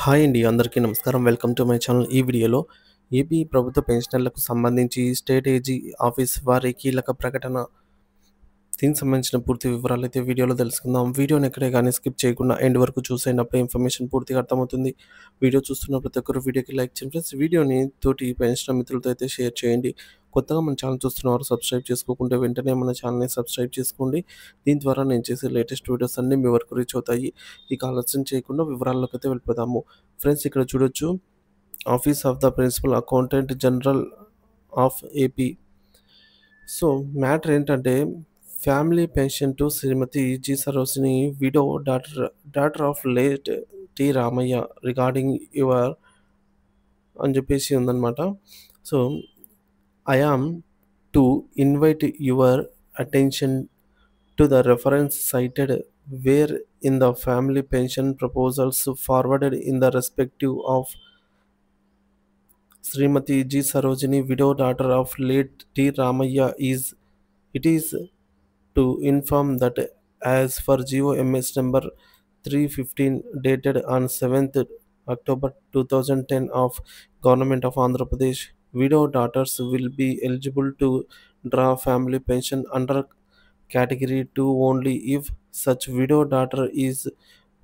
Hi అండి. అందరికీ నమస్కారం. Welcome to my channel. ఈ వీడియోలో ఏపీ ప్రభుత్వ పెన్షనర్లకు సంబంధించి స్టేట్ ఏజీ ఆఫీస్ వారి కీలక ప్రకటన, దీనికి సంబంధించిన పూర్తి వివరాలైతే వీడియోలో తెలుసుకుందాం. వీడియోని ఎక్కడే గానీ స్కిప్ చేయకుండా ఎండ్ వరకు చూసేటప్పుడు ఇన్ఫర్మేషన్ పూర్తిగా అర్థమవుతుంది. వీడియో చూస్తున్న ప్రతి ఒక్కరు వీడియోకి లైక్ చేయండి ఫ్రెండ్స్. వీడియోని తోటి పెన్షనర్ మిత్రులతో అయితే షేర్ చేయండి. కొత్తగా మన ఛానల్ చూస్తున్నవారు సబ్స్క్రైబ్ చేసుకోకుంటే వెంటనే మన ఛానల్‌ని సబ్స్క్రైబ్ చేసుకోండి. దీని ద్వారా నేను చేసే లేటెస్ట్ వీడియోస్ అన్నీ మీ వరకు రీచ్ అవుతాయి. ఇక ఆలస్యం చేయకుండా వివరాల్లోకైతే వెళ్ళిపోదాము. ఫ్రెండ్స్, ఇక్కడ చూడొచ్చు, office of the principal accountant general of AP. So matter ఏంటంటే, family pension to Shrimati G Sarojini, widow, daughter of late T Ramaiah regarding your అని చెప్పేసి ఉందన్నమాట. So I am to invite your attention to the reference cited where in the family pension proposals forwarded in the respective of Srimati G. Sarojini, widow, daughter of late T. Ramaya, it is to inform that as for GOMS number 315 dated on 7th October 2010 of Government of Andhra Pradesh, widow daughters will be eligible to draw family pension under category 2 only if such widow daughter is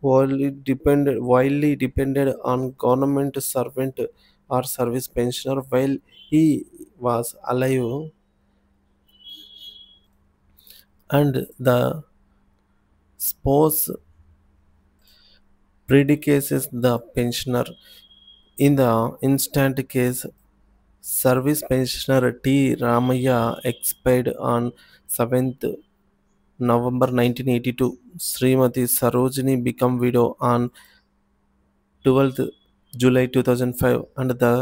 widely dependent on government servant or service pensioner while he was alive, and the spouse predicates the pensioner. In the instant case, service pensioner T. Ramaya expired on 7th November 1982. Srimati Sarojini became widow on 12th July 2005, and the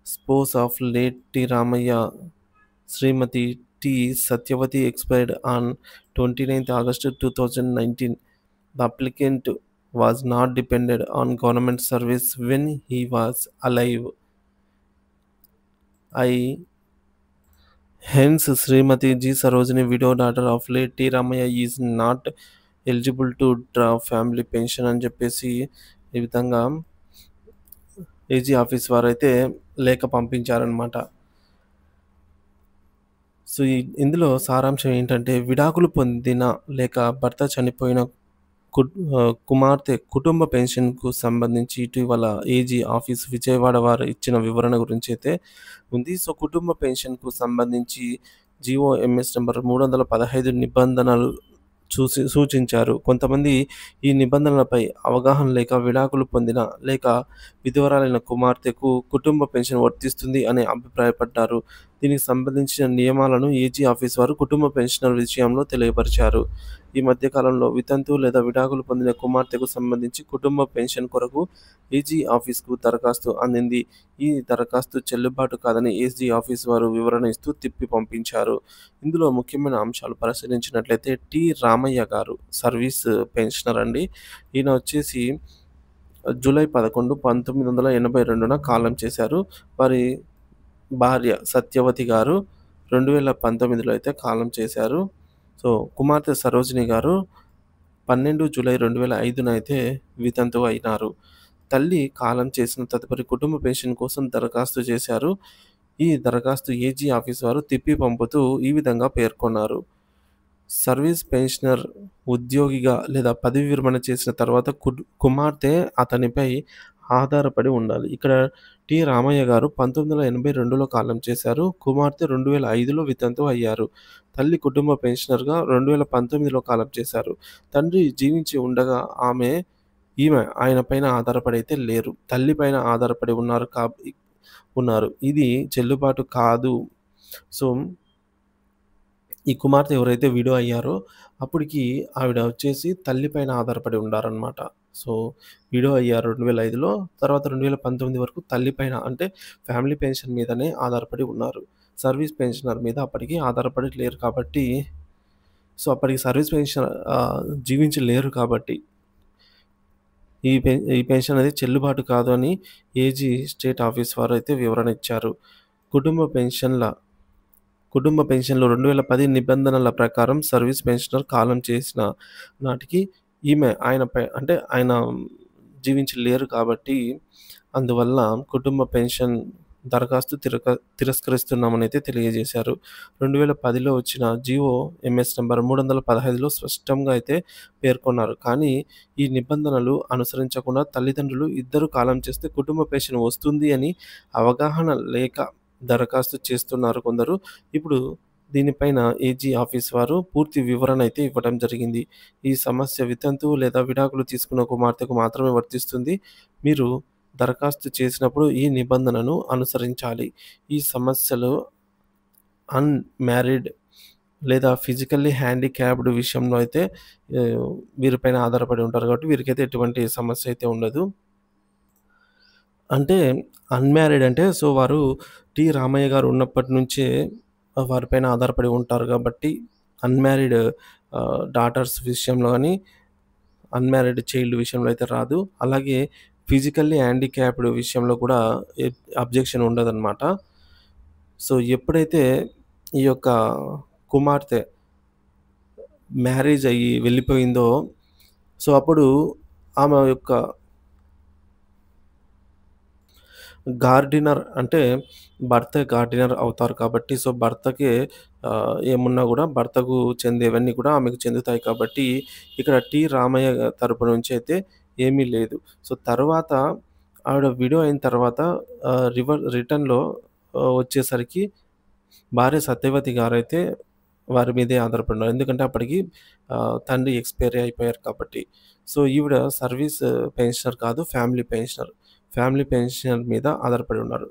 spouse of late T. Ramaya, Srimati T. Satyavati, expired on 29th August 2019. The applicant was not dependent on government service when he was alive. Hence, Srimati G. Sarojini, widow, daughter of late T. Ramaya, is not eligible to draw family pension అని చెప్పేసి ఈ విధంగా AG office వారైతే లేఖ పంపించారనమాట. So ఇందులో సారాంశం ఏంటంటే, విడాకులు పొందిన లేక భర్త చనిపోయిన కుమార్తె కుటుంబ పెన్షన్కు సంబంధించి ఇటీవల ఏజీ ఆఫీస్ విజయవాడ వారు ఇచ్చిన వివరణ గురించి అయితే ఉంది. సో కుటుంబ పెన్షన్కు సంబంధించి GOMS నెంబర్ 315 నిబంధనలు సూచించారు. కొంతమంది ఈ నిబంధనలపై అవగాహన లేక విడాకులు పొందిన లేక విధవరాలైన కుమార్తెకు కుటుంబ పెన్షన్ వర్తిస్తుంది అని అభిప్రాయపడ్డారు. దీనికి సంబంధించిన నియమాలను ఏజీ ఆఫీస్ వారు కుటుంబ పెన్షనర్ విషయంలో తెలియపరిచారు. ఈ మధ్యకాలంలో వితంతు లేదా విడాకులు పొందిన కుమార్తెకు సంబంధించి కుటుంబ పెన్షన్ కొరకు ఏజీ ఆఫీస్కు దరఖాస్తు అందింది. ఈ దరఖాస్తు చెల్లుబాటు కాదని ఏజీ ఆఫీస్ వారు వివరణ ఇస్తూ తిప్పి పంపించారు. ఇందులో ముఖ్యమైన అంశాలు పరిశీలించినట్లయితే, టి రామయ్య గారు సర్వీస్ పెన్షనర్ అండి. ఈయన వచ్చేసి జూలై 11, 1982న కాలం చేశారు. వారి భార్య సత్యవతి గారు 2019లో అయితే కాలం చేశారు. సో కుమార్తె సరోజిని గారు 12 జూలై 2005న అయితే వితంతువు అయినారు. తల్లి కాలం చేసిన తదుపరి కుటుంబ పెన్షన్ కోసం దరఖాస్తు చేశారు. ఈ దరఖాస్తు ఏజీ ఆఫీస్ వారు తిప్పి పంపుతూ ఈ విధంగా పేర్కొన్నారు. సర్వీస్ పెన్షనర్ ఉద్యోగిగా లేదా పదవి విరమణ చేసిన తర్వాత కుమార్తె అతనిపై ఆధారపడి ఉండాలి. ఇక్కడ టి రామయ్య గారు 1982లో కాలం చేశారు. కుమార్తె 2005లో వితంతువు అయ్యారు. తల్లి కుటుంబ పెన్షనర్గా 2019లో కాలం చేశారు. తండ్రి జీవించి ఉండగా ఈమె ఆయన పైన ఆధారపడి అయితే లేరు. తల్లి పైన ఆధారపడి ఉన్నారు. ఇది చెల్లుబాటు కాదు. సో ఈ కుమార్తె ఎవరైతే విడో అయ్యారో అప్పటికి ఆవిడ వచ్చేసి తల్లి పైన ఆధారపడి ఉండారనమాట. సో విడో అయ్యారు 2005లో. తర్వాత 2019 వరకు తల్లి పైన, అంటే ఫ్యామిలీ పెన్షన్ మీదనే ఆధారపడి ఉన్నారు. సర్వీస్ పెన్షనర్ మీద అప్పటికి ఆధారపడి లేరు కాబట్టి, సో అప్పటికి సర్వీస్ పెన్షన్ జీవించి లేరు కాబట్టి ఈ పెన్షన్ అనేది చెల్లుబాటు కాదు అని ఏజీ స్టేట్ ఆఫీస్ వారు అయితే వివరణ ఇచ్చారు. కుటుంబ పెన్షన్లు 2010 నిబంధనల ప్రకారం సర్వీస్ పెన్షనర్ కాలం చేసిన నాటికి ఈమె ఆయన జీవించలేరు కాబట్టి, అందువల్ల కుటుంబ పెన్షన్ దరఖాస్తు తిరస్కరిస్తున్నామనైతే తెలియజేశారు. 2010లో వచ్చిన జీవో ఎంఎస్ నంబర్ 315లో స్పష్టంగా అయితే పేర్కొన్నారు. కానీ ఈ నిబంధనలు అనుసరించకుండా తల్లిదండ్రులు ఇద్దరు కాలం చేస్తే కుటుంబ పెన్షన్ వస్తుంది అని అవగాహన లేక దరఖాస్తు చేస్తున్నారు కొందరు. ఇప్పుడు దీనిపైన ఏజీ ఆఫీస్ వారు పూర్తి వివరణ అయితే ఇవ్వడం జరిగింది. ఈ సమస్య వితంతువు లేదా విడాకులు తీసుకున్న కుమార్తెకు మాత్రమే వర్తిస్తుంది. మీరు దరఖాస్తు చేసినప్పుడు ఈ నిబంధనను అనుసరించాలి. ఈ సమస్యలు అన్‌మ్యారీడ్ లేదా ఫిజికల్లీ హ్యాండిక్యాప్డ్ విషయంలో అయితే వీరిపైన ఆధారపడి ఉంటారు కాబట్టి వీరికైతే ఎటువంటి సమస్య అయితే ఉండదు. అంటే అన్‌మ్యారీడ్ అంటే వారు రామయ్య గారు ఉన్నప్పటి నుంచే వారిపైన ఆధారపడి ఉంటారు కాబట్టి అన్‌మ్యారీడ్ డాటర్స్ విషయంలో గాని, అన్‌మ్యారీడ్ చైల్డ్ విషయంలో అయితే రాదు. అలాగే ఫిజికల్లీ హ్యాండిక్యాప్డ్ విషయంలో కూడా అబ్జెక్షన్ ఉండదనమాట. ఎప్పుడైతే ఈ యొక్క కుమార్తె మ్యారేజ్ అయ్యి వెళ్ళిపోయిందో, అప్పుడు ఆమె యొక్క గార్డినర్ అంటే భర్తే గార్డినర్ అవుతారు కాబట్టి, భర్తకి ఏమున్నా గూడా భర్తకు చెందేవన్నీ కూడా ఆమెకు చెందుతాయి కాబట్టి, ఇక్కడ రామయ్య తరపు నుంచి అయితే ఏమీ లేదు. తర్వాత ఆవిడ విడో అయిన తర్వాత రిటర్న్‌లో వచ్చేసరికి భార్య సత్యవతి గారైతే వారి మీదే ఆధారపడినారు. ఎందుకంటే అప్పటికి తండ్రి ఎక్స్‌పైరీ అయిపోయారు కాబట్టి. ఈవిడ సర్వీస్ పెన్షనర్ కాదు, ఫ్యామిలీ పెన్షనర్. ఫ్యామిలీ పెన్షనర్ మీద ఆధారపడి ఉన్నారు.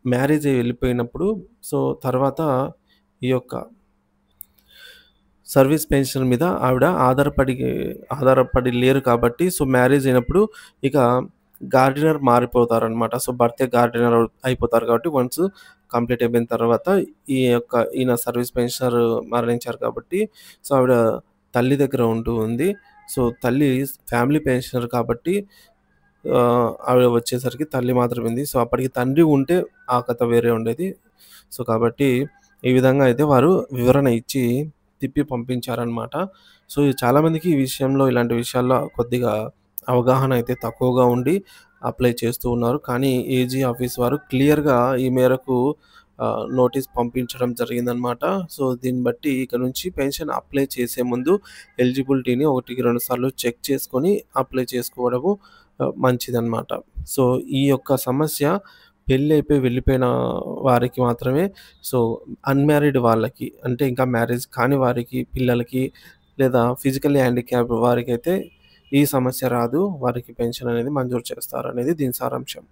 మ్యారేజ్ అయ్యి వెళ్ళిపోయినప్పుడు తర్వాత ఈ యొక్క సర్వీస్ పెన్షన్ మీద ఆవిడ ఆధారపడి లేరు కాబట్టి, మ్యారేజ్ అయినప్పుడు ఇక గార్డినర్ మారిపోతారనమాట. భర్తే గార్డినర్ అయిపోతారు కాబట్టి వన్స్ కంప్లీట్ అయిపోయిన తర్వాత ఈయన సర్వీస్ పెన్షనర్ మరణించారు కాబట్టి, ఆవిడ తల్లి దగ్గర ఉంటూ ఉంది. తల్లి ఫ్యామిలీ పెన్షనర్ కాబట్టి ఆవిడ వచ్చేసరికి తల్లి మాత్రమే ఉంది. అప్పటికి తండ్రి ఉంటే ఆ కథ వేరే ఉండేది. కాబట్టి ఈ విధంగా అయితే వారు వివరణ ఇచ్చి తిప్పి పంపించారనమాట. చాలామందికి ఈ విషయంలో ఇలాంటి విషయాల్లో కొద్దిగా అవగాహన అయితే తక్కువగా ఉండి అప్లై చేస్తూ ఉన్నారు. కానీ ఏజీ ఆఫీస్ వారు క్లియర్‌గా ఈ మేరకు నోటీస్ పంపించడం జరిగిందనమాట. దీన్ని బట్టి ఇక నుంచి పెన్షన్ అప్లై చేసే ముందు ఎలిజిబిలిటీని 1కి 2 సార్లు చెక్ చేసుకొని అప్లై చేసుకోవడము మంచిదనమాట. ఈ యొక్క సమస్య పెళ్లయిపోయి వెళ్ళిపోయిన వారికి మాత్రమే, అన్‌మ్యారీడ్ వాళ్ళకి అంటే ఇంకా మ్యారేజ్ కాని వారికి, పిల్లలకి లేదా ఫిజికల్లీ హ్యాండిక్యాప్డ్ వారికైతే ఈ సమస్య రాదు. వారికి పెన్షన్ అనేది మంజూరు చేస్తారనేది దీని సారాంశం.